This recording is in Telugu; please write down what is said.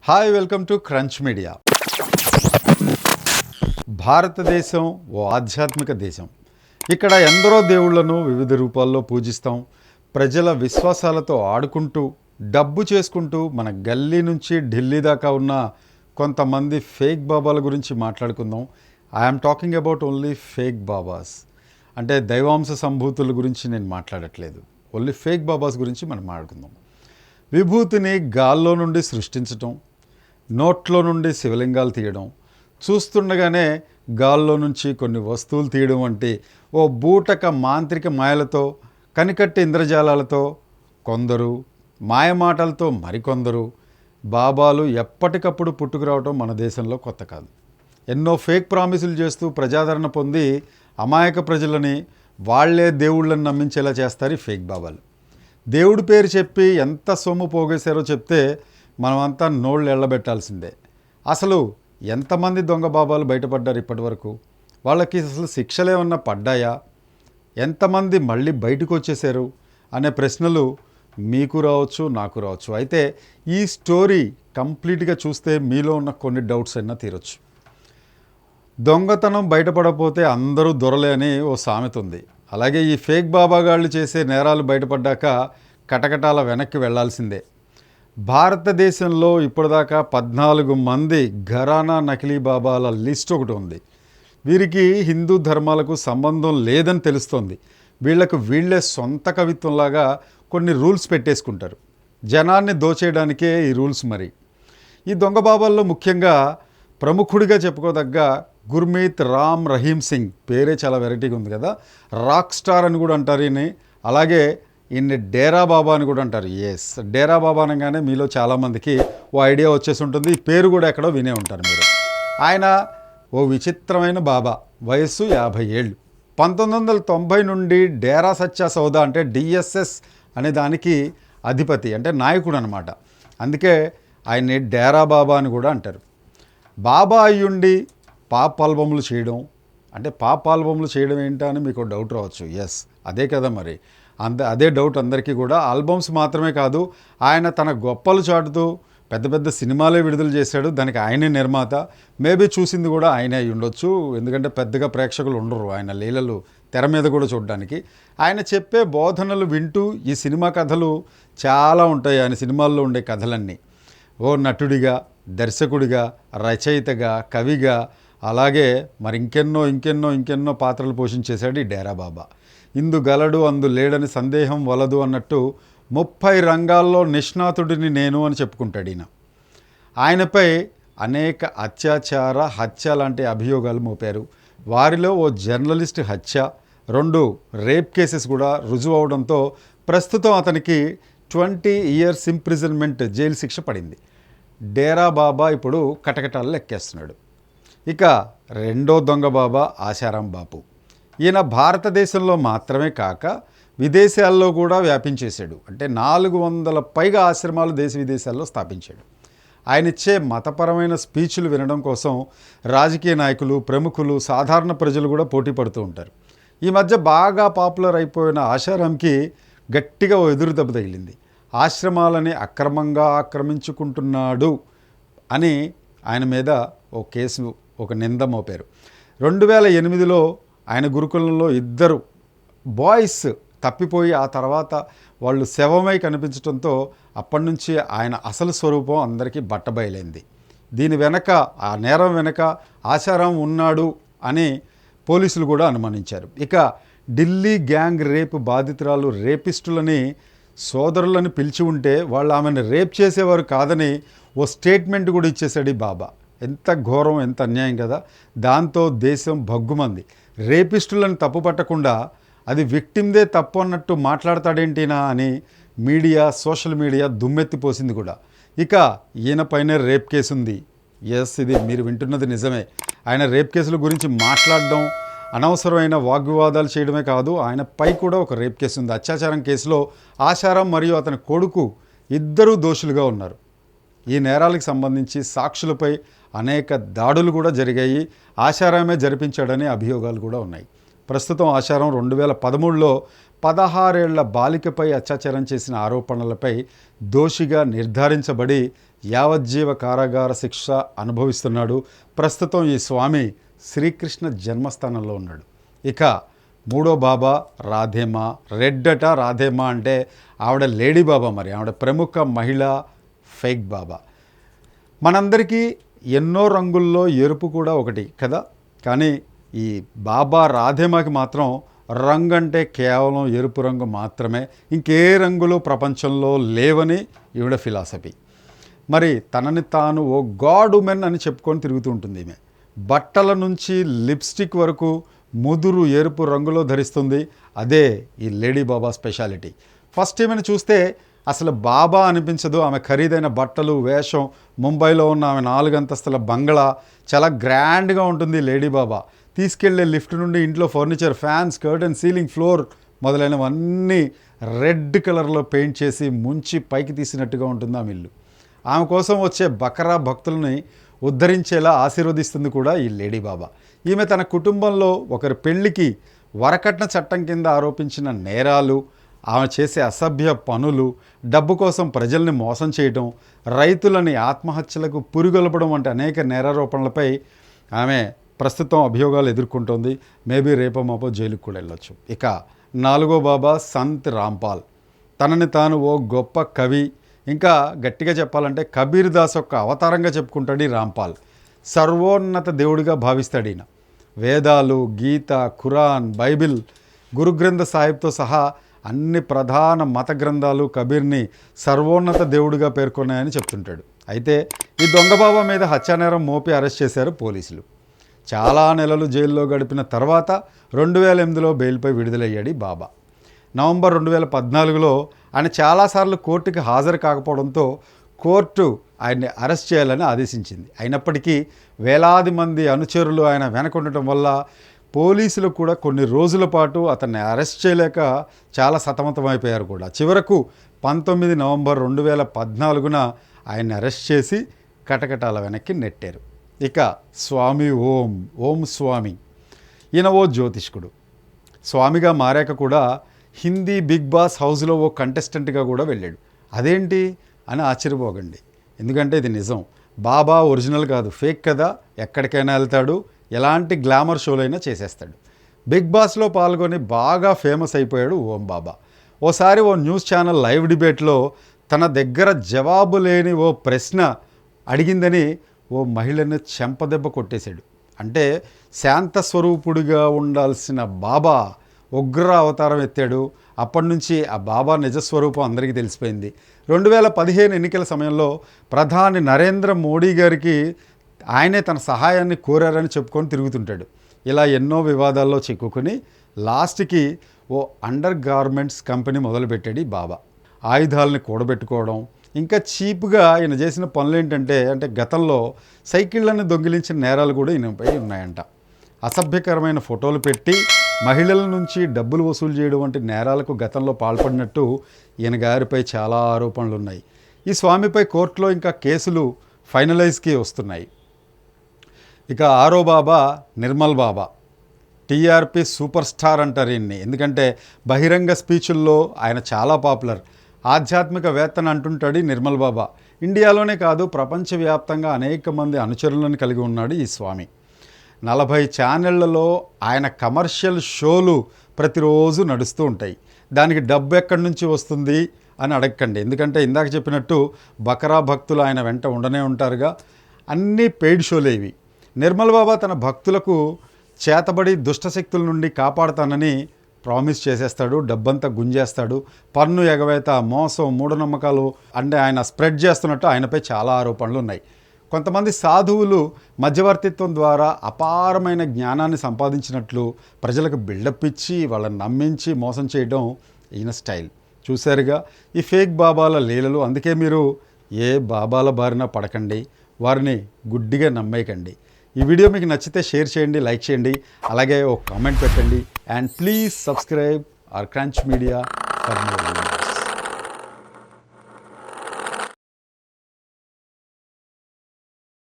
Hi, welcome to crunch media. భారతదేశం ఓ ఆధ్యాత్మిక దేశం. ఇక్కడ ఎందరో దేవుళ్లను వివిధ రూపాల్లో పూజిస్తాం. ప్రజల విశ్వాసాలతో ఆడుకుంటూ డబ్బు చేసుకుంటూ మన గల్లీ నుంచి ఢిల్లీ దాకా ఉన్న కొంతమంది ఫేక్ బాబాల గురించి మాట్లాడుకుందాం. I'm talking about only fake babas. అంటే దైవాంశ సంభూతుల గురించి నేను మాట్లాడట్లేదు, ఓన్లీ ఫేక్ బాబాస్ గురించి మనం మాట్లాడుకుందాం. విభూతిని గాల్లో నుండి సృష్టించటం, నోట్లో నుండి శివలింగాలు తీయడం, చూస్తుండగానే గాల్లో నుంచి కొన్ని వస్తువులు తీయడం వంటి ఓ బూటక మాంత్రిక మాయలతో, కనికట్టి ఇంద్రజాలాలతో కొందరు, మాయమాటలతో మరికొందరు బాబాలు ఎప్పటికప్పుడు పుట్టుకురావడం మన దేశంలో కొత్త కాదు. ఎన్నో ఫేక్ ప్రామిసులు చేస్తూ ప్రజాదరణ పొంది అమాయక ప్రజలని వాళ్లే దేవుళ్ళని నమ్మించేలా చేస్తారు ఈ ఫేక్ బాబాలు. దేవుడి పేరు చెప్పి ఎంత సొమ్ము పోగేశారో చెప్తే మనమంతా నోళ్ళు ఎళ్ళబెట్టాల్సిందే. అసలు ఎంతమంది దొంగ బాబాలు బయటపడ్డారు ఇప్పటి వరకు? వాళ్ళకి అసలు శిక్షలు ఏమన్నా పడ్డాయా? ఎంతమంది మళ్ళీ బయటకు వచ్చేసారు అనే ప్రశ్నలు మీకు రావచ్చు, నాకు రావచ్చు. అయితే ఈ స్టోరీ కంప్లీట్గా చూస్తే మీలో ఉన్న కొన్ని డౌట్స్ అయినా తీరొచ్చు. దొంగతనం బయటపడకపోతే అందరూ దొరలే అని ఓ సామెత ఉంది. అలాగే ఈ ఫేక్ బాబాగాళ్ళు చేసే నేరాలు బయటపడ్డాక కటకటాల వెనక్కి వెళ్లాల్సిందే. భారతదేశంలో ఇప్పటిదాకా 14 మంది ఘరానా నకిలీ బాబాల లిస్ట్ ఒకటి ఉంది. వీరికి హిందూ ధర్మాలకు సంబంధం లేదని తెలుస్తోంది. వీళ్లకు వీళ్లే సొంత కవిత్వంలాగా కొన్ని రూల్స్ పెట్టేసుకుంటారు. జనాన్ని దోచేయడానికే ఈ రూల్స్. మరి ఈ దొంగ బాబాల్లో ముఖ్యంగా ప్రముఖుడిగా చెప్పుకోదగ్గ గుర్మీత్ రామ్ రహీమ్ సింగ్, పేరే చాలా వెరైటీగా ఉంది కదా. రాక్ స్టార్ అని కూడా అంటారు ఈయన్ని. అలాగే ఈయన్ని డేరా బాబా అని కూడా అంటారు. ఎస్, డేరా బాబా అనగానే మీలో చాలామందికి ఓ ఐడియా వచ్చేసి ఉంటుంది. ఈ పేరు కూడా ఎక్కడో వినే ఉంటారు మీరు. ఆయన ఓ విచిత్రమైన బాబా, వయస్సు 50 ఏళ్ళు. 1990 నుండి డేరా సచ్చా సౌదా అంటే డిఎస్ఎస్ అనే దానికి అధిపతి, అంటే నాయకుడు అనమాట. అందుకే ఆయన్ని డేరా బాబా అని కూడా అంటారు. బాబా అయ్యుండి పాప్ ఆల్బమ్లు చేయడం, అంటే పాప్ ఆల్బమ్లు చేయడం ఏంటా అని మీకు డౌట్ రావచ్చు. ఎస్, అదే కదా మరి. అదే డౌట్ అందరికీ కూడా. ఆల్బమ్స్ మాత్రమే కాదు, ఆయన తన గొప్పలు చాటుతూ పెద్ద పెద్ద సినిమాలే విడుదల చేశాడు. దానికి ఆయనే నిర్మాత. మేబీ చూసింది కూడా ఆయనే అయి ఉండొచ్చు, ఎందుకంటే పెద్దగా ప్రేక్షకులు ఉండరు ఆయన లీలలు తెర మీద కూడా చూడడానికి. ఆయన చెప్పే బోధనలు వింటూ ఈ సినిమా కథలు చాలా ఉంటాయి. ఆయన సినిమాల్లో ఉండే కథలన్నీ ఓ నటుడిగా, దర్శకుడిగా, రచయితగా, కవిగా, అలాగే మరి ఇంకెన్నో పాత్రలు పోషించేశాడు ఈ డేరా బాబా. ఇందు గలడు అందు లేడని సందేహం వలదు అన్నట్టు 30 రంగాల్లో నిష్ణాతుడిని నేను అని చెప్పుకుంటాడు ఈయన. ఆయనపై అనేక అత్యాచార, హత్య లాంటి అభియోగాలు మోపారు. వారిలో ఓ జర్నలిస్ట్ హత్య, 2 రేప్ కేసెస్ కూడా రుజువు అవడంతో ప్రస్తుతం అతనికి 20 years ఇంప్రిజన్మెంట్ జైలు శిక్ష పడింది. డేరా బాబా ఇప్పుడు కటకటాలు లెక్కేస్తున్నాడు. ఇక రెండో దొంగ బాబా ఆశారాం బాపు. ఈయన భారతదేశంలో మాత్రమే కాక విదేశాల్లో కూడా వ్యాపించేశాడు. అంటే 400 పైగా ఆశ్రమాలు దేశ విదేశాల్లో స్థాపించాడు. ఆయన ఇచ్చే మతపరమైన స్పీచ్లు వినడం కోసం రాజకీయ నాయకులు, ప్రముఖులు, సాధారణ ప్రజలు కూడా పోటీ పడుతూ ఉంటారు. ఈ మధ్య బాగా పాపులర్ అయిపోయిన ఆశారాంకి గట్టిగా ఓ ఎదురు దెబ్బ తగిలింది. ఆశ్రమాలని అక్రమంగా ఆక్రమించుకుంటున్నాడు అని ఆయన మీద ఓ కేసు, ఒక నింద మోపారు. 2008లో ఆయన గురుకులంలో 2 బాయ్స్ తప్పిపోయి ఆ తర్వాత వాళ్ళు శవమై కనిపించడంతో అప్పటి నుంచి ఆయన అసలు స్వరూపం అందరికీ బట్టబయలైంది. దీని వెనక, ఆ నేరం వెనక ఆశారాం ఉన్నాడు అని పోలీసులు కూడా అనుమానించారు. ఇక ఢిల్లీ గ్యాంగ్ రేప్ బాధితురాలు రేపిస్టులని సోదరులను పిలిచి ఉంటే వాళ్ళు ఆమెను రేప్ చేసేవారు కాదని ఓ స్టేట్మెంట్ కూడా ఇచ్చేశాడు ఈ బాబా. ఎంత ఘోరం, ఎంత అన్యాయం కదా. దాంతో దేశం భగ్గుమంది. రేపిస్టులను తప్పు పట్టకుండా అది విక్టిమ్దే తప్పు అన్నట్టు మాట్లాడతాడేంటినా అని మీడియా, సోషల్ మీడియా దుమ్మెత్తిపోసింది కూడా. ఇక ఈయనపైనే రేప్ కేసు ఉంది. ఎస్, ఇది మీరు వింటున్నది నిజమే. ఆయన రేప్ కేసుల గురించి మాట్లాడడం, అనవసరమైన వాగ్వివాదాలు చేయడమే కాదు, ఆయనపై కూడా ఒక రేప్ కేసు ఉంది. అత్యాచారం కేసులో ఆశారాం మరియు అతని కొడుకు ఇద్దరూ దోషులుగా ఉన్నారు. ఈ నేరాలకు సంబంధించి సాక్షులపై అనేక దాడులు కూడా జరిగాయి. ఆశారామే జరిపించాడనే అభియోగాలు కూడా ఉన్నాయి. ప్రస్తుతం ఆశారాం 2013లో 16 ఏళ్ల బాలికపై అత్యాచారం చేసిన ఆరోపణలపై దోషిగా నిర్ధారించబడి యావజ్జీవ కారాగార శిక్ష అనుభవిస్తున్నాడు. ప్రస్తుతం ఈ స్వామి శ్రీకృష్ణ జన్మస్థానంలో ఉన్నాడు. ఇక మూడో బాబా రాధేమా. రెడ్ అట రాధేమా అంటే ఆవిడ లేడీ బాబా, మరి ఆవిడ ప్రముఖ మహిళా ఫేక్ బాబా. మనందరికీ ఎన్నో రంగుల్లో ఎరుపు కూడా ఒకటి కదా, కానీ ఈ బాబా రాధేమాకి మాత్రం రంగు అంటే కేవలం ఎరుపు రంగు మాత్రమే, ఇంకే రంగులు ప్రపంచంలో లేవని ఈవిడ ఫిలాసఫీ. మరి తనని తాను ఓ గాడ్ ఉమెన్ అని చెప్పుకొని తిరుగుతూ ఉంటుంది ఈమె. బట్టల నుంచి లిప్స్టిక్ వరకు ముదురు ఎరుపు రంగులో ధరిస్తుంది. అదే ఈ లేడీ బాబా స్పెషాలిటీ. ఫస్ట్ ఈమెను చూస్తే అసలు బాబా అనిపించదు. ఆమె ఖరీదైన బట్టలు, వేషం, ముంబైలో ఉన్న ఆమె 4 అంతస్తుల బంగ్లా చాలా గ్రాండ్గా ఉంటుంది లేడీ బాబా. తీసుకెళ్లే లిఫ్ట్ నుండి ఇంట్లో furniture, fans, curtain, ceiling, floor మొదలైనవన్నీ రెడ్ కలర్లో పెయింట్ చేసి ముంచి పైకి తీసినట్టుగా ఉంటుంది ఆమె ఇల్లు. ఆమె కోసం వచ్చే బకరా భక్తులని ఉద్ధరించేలా ఆశీర్వదిస్తుంది కూడా ఈ లేడీ బాబా. ఈమె తన కుటుంబంలో ఒకరి పెళ్లికి వరకట్న చట్టం కింద ఆరోపించిన నేరాలు, ఆమె చేసే అసభ్య పనులు, డబ్బు కోసం ప్రజల్ని మోసం చేయడం, రైతులని ఆత్మహత్యలకు పురిగొల్పడం వంటి అనేక నేరారోపణలపై ఆమె ప్రస్తుతం అభియోగాలు ఎదుర్కొంటోంది. మేబీ రేపో మాపో జైలుకు కూడా వెళ్ళొచ్చు. ఇక 4వ బాబా సంత్ రాంపాల్. తనని తాను ఓ గొప్ప కవి, ఇంకా గట్టిగా చెప్పాలంటే కబీర్ దాస్ యొక్క అవతారంగా చెప్పుకుంటాడు ఈ రాంపాల్. సర్వోన్నత దేవుడిగా భావిస్తాడు ఈయన. వేదాలు, గీత, ఖురాన్, బైబిల్, గురుగ్రంథ సాహిబ్తో సహా అన్ని ప్రధాన మత గ్రంథాలు కబీర్ని సర్వోన్నత దేవుడిగా పేర్కొన్నాయని చెప్తుంటాడు. అయితే ఈ దొంగ బాబా మీద హత్యానేరం మోపి అరెస్ట్ చేశారు పోలీసులు. చాలా నెలలు జైల్లో గడిపిన తర్వాత 2008లో బెయిల్పై విడుదలయ్యాడు బాబా. నవంబర్ 2014లో ఆయన చాలాసార్లు కోర్టుకి హాజరు కాకపోవడంతో కోర్టు ఆయన్ని అరెస్ట్ చేయాలని ఆదేశించింది. అయినప్పటికీ వేలాది మంది అనుచరులు ఆయన వెనకుండటం వల్ల పోలీసులు కూడా కొన్ని రోజుల పాటు అతన్ని అరెస్ట్ చేయలేక చాలా సతమతమైపోయారు కూడా. చివరకు 19 నవంబర్ 2014న ఆయన్ని అరెస్ట్ చేసి కటకటాల వెనక్కి నెట్టారు. ఇక స్వామి ఓం స్వామి. ఈయన ఓ జ్యోతిష్కుడు. స్వామిగా మారాక కూడా హిందీ బిగ్ బాస్ హౌస్లో ఓ కంటెస్టెంట్గా కూడా వెళ్ళాడు. అదేంటి అని ఆశ్చర్యపోకండి, ఎందుకంటే ఇది నిజం. బాబా ఒరిజినల్ కాదు, ఫేక్ కదా. ఎక్కడికైనా వెళ్తాడు, ఎలాంటి గ్లామర్ షోలైనా చేసేస్తాడు. బిగ్ బాస్లో పాల్గొని బాగా ఫేమస్ అయిపోయాడు ఓం బాబా. ఓసారి ఓ న్యూస్ ఛానల్ లైవ్ డిబేట్లో తన దగ్గర జవాబు లేని ఓ ప్రశ్న అడిగిందని ఓ మహిళను చెంపదెబ్బ కొట్టేశాడు. అంటే శాంత స్వరూపుడిగా ఉండాల్సిన బాబా ఉగ్ర అవతారం ఎత్తాడు. అప్పటి నుంచి ఆ బాబా నిజస్వరూపం అందరికీ తెలిసిపోయింది. 2015 ఎన్నికల సమయంలో ప్రధాని నరేంద్ర మోడీ గారికి ఆయనే తన సహాయాన్ని కోరారని చెప్పుకొని తిరుగుతుంటాడు. ఇలా ఎన్నో వివాదాల్లో చిక్కుకుని లాస్ట్కి ఓ అండర్ గార్మెంట్స్ కంపెనీ మొదలుపెట్టాడు ఈ బాబా. ఆయుధాలని కూడబెట్టుకోవడం, ఇంకా చీప్గా ఈయన చేసిన పనులు ఏంటంటే గతంలో సైకిళ్లను దొంగిలించిన నేరాలు కూడా ఈయనపై ఉన్నాయంట. అసభ్యకరమైన ఫోటోలు పెట్టి మహిళల నుంచి డబ్బులు వసూలు చేయడం వంటి నేరాలకు గతంలో పాల్పడినట్టు ఈయన గారిపై చాలా ఆరోపణలు ఉన్నాయి. ఈ స్వామిపై కోర్టులో ఇంకా కేసులు ఫైనలైజ్కి వస్తున్నాయి. ఇక 6వ బాబా నిర్మల్ బాబా. టీఆర్పీ సూపర్ స్టార్ అంటారు ఈయన్ని, ఎందుకంటే బహిరంగ స్పీచుల్లో ఆయన చాలా పాపులర్. ఆధ్యాత్మికవేత్తని అంటుంటాడు నిర్మల్ బాబా. ఇండియాలోనే కాదు, ప్రపంచవ్యాప్తంగా అనేక మంది అనుచరులను కలిగి ఉన్నాడు ఈ స్వామి. 40 ఛానళ్లలో ఆయన కమర్షియల్ షోలు ప్రతిరోజు నడుస్తూ ఉంటాయి. దానికి డబ్బు ఎక్కడి నుంచి వస్తుంది అని అడగకండి, ఎందుకంటే ఇందాక చెప్పినట్టు బకరా భక్తులు ఆయన వెంట ఉండనే ఉంటారుగా. అన్నీ పెయిడ్ షోలే ఇవి. నిర్మల్ బాబా తన భక్తులకు చేతబడి దుష్టశక్తుల నుండి కాపాడుతానని ప్రామిస్ చేసేస్తాడు, డబ్బంతా గుంజేస్తాడు. పన్ను ఎగవేత, మోసం, మూఢనమ్మకాలు అంటే ఆయన స్ప్రెడ్ చేస్తున్నట్టు ఆయనపై చాలా ఆరోపణలు ఉన్నాయి. కొంతమంది సాధువులు మధ్యవర్తిత్వం ద్వారా అపారమైన జ్ఞానాన్ని సంపాదించినట్లు ప్రజలకు బిల్డప్ ఇచ్చి వాళ్ళని నమ్మించి మోసం చేయడం ఈయన స్టైల్. చూశారుగా ఈ ఫేక్ బాబాల లీలలు. అందుకే మీరు ఏ బాబాల బారిన పడకండి, వారిని గుడ్డిగా నమ్మేయకండి. ఈ వీడియో మీకు నచ్చితే షేర్ చేయండి, లైక్ చేయండి, అలాగే ఒక కామెంట్ పెట్టండి. And please subscribe our crunch media for more.